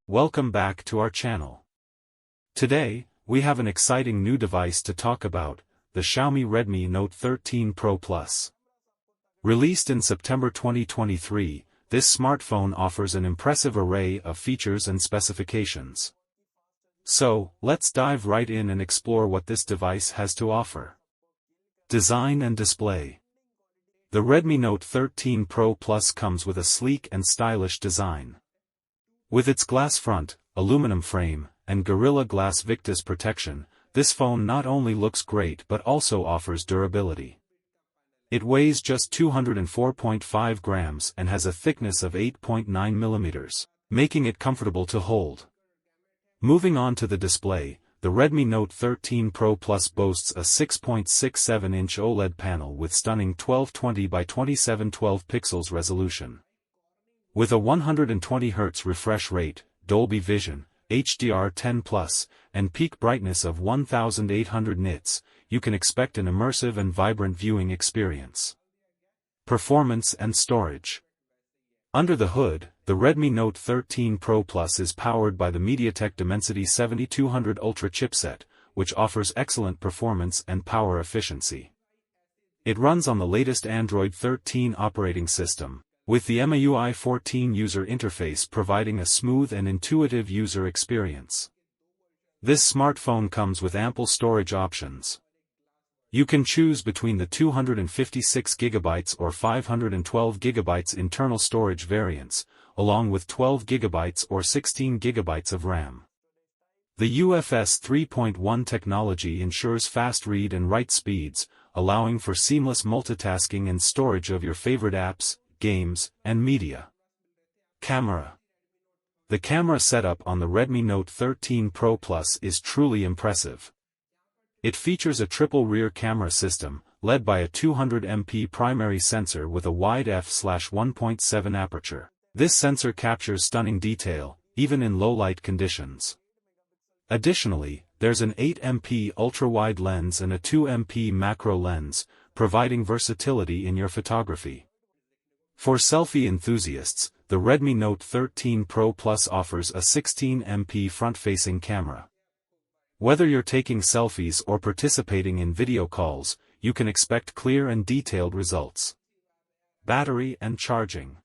Welcome back to our channel. Today, we have an exciting new device to talk about, the Xiaomi Redmi Note 13 Pro Plus. Released in September 2023, this smartphone offers an impressive array of features and specifications. So, let's dive right in and explore what this device has to offer. Design and display. The Redmi Note 13 Pro Plus comes with a sleek and stylish design. With its glass front, aluminum frame, and Gorilla Glass Victus protection, this phone not only looks great but also offers durability. It weighs just 204.5 grams and has a thickness of 8.9 mm, making it comfortable to hold. Moving on to the display, the Redmi Note 13 Pro Plus boasts a 6.67-inch OLED panel with stunning 1220 by 2712 pixels resolution. With a 120 Hz refresh rate, Dolby Vision, HDR10+, and peak brightness of 1800 nits, you can expect an immersive and vibrant viewing experience. Performance and storage. Under the hood, the Redmi Note 13 Pro Plus is powered by the MediaTek Dimensity 7200 Ultra chipset, which offers excellent performance and power efficiency. It runs on the latest Android 13 operating system, with the MIUI 14 user interface providing a smooth and intuitive user experience. This smartphone comes with ample storage options. You can choose between the 256GB or 512GB internal storage variants, along with 12GB or 16GB of RAM. The UFS 3.1 technology ensures fast read and write speeds, allowing for seamless multitasking and storage of your favorite apps, games, and media. Camera. The camera setup on the Redmi Note 13 Pro Plus is truly impressive. It features a triple rear camera system, led by a 200MP primary sensor with a wide f/1.7 aperture. This sensor captures stunning detail, even in low-light conditions. Additionally, there's an 8MP ultra-wide lens and a 2MP macro lens, providing versatility in your photography. For selfie enthusiasts, the Redmi Note 13 Pro Plus offers a 16MP front-facing camera. Whether you're taking selfies or participating in video calls, you can expect clear and detailed results. Battery and charging.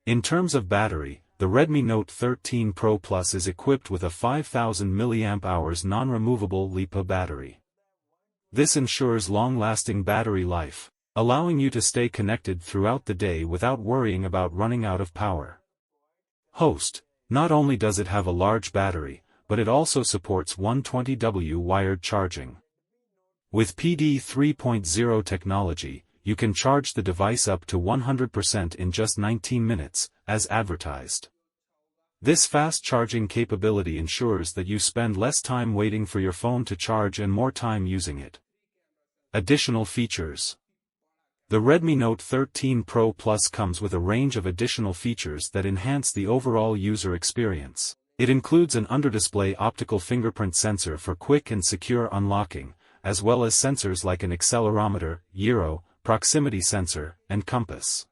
In terms of battery, the Redmi Note 13 Pro Plus is equipped with a 5000 mAh non-removable LiPo battery. This ensures long-lasting battery life, allowing you to stay connected throughout the day without worrying about running out of power. Host. Not only does it have a large battery, but it also supports 120W wired charging. With PD 3.0 technology, you can charge the device up to 100% in just 19 minutes, as advertised. This fast charging capability ensures that you spend less time waiting for your phone to charge and more time using it. Additional features. The Redmi Note 13 Pro Plus comes with a range of additional features that enhance the overall user experience. It includes an under-display optical fingerprint sensor for quick and secure unlocking, as well as sensors like an accelerometer, gyro, proximity sensor, and compass.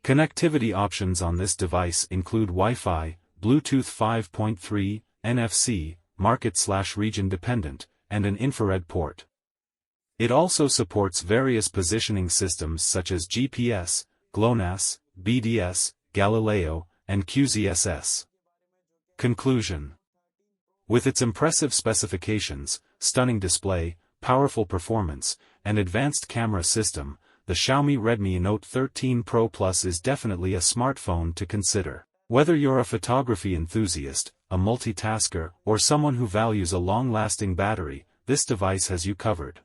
Connectivity options on this device include Wi-Fi, Bluetooth 5.3, NFC, market/region dependent, and an infrared port. It also supports various positioning systems such as GPS, GLONASS, BDS, Galileo, and QZSS. Conclusion. With its impressive specifications, stunning display, powerful performance, and advanced camera system, the Xiaomi Redmi Note 13 Pro Plus is definitely a smartphone to consider. Whether you're a photography enthusiast, a multitasker, or someone who values a long-lasting battery, this device has you covered.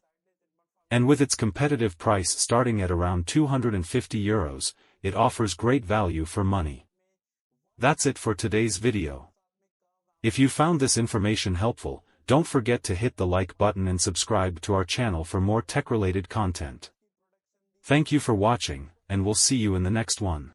And with its competitive price starting at around €250, it offers great value for money. That's it for today's video. If you found this information helpful, don't forget to hit the like button and subscribe to our channel for more tech-related content. Thank you for watching, and we'll see you in the next one.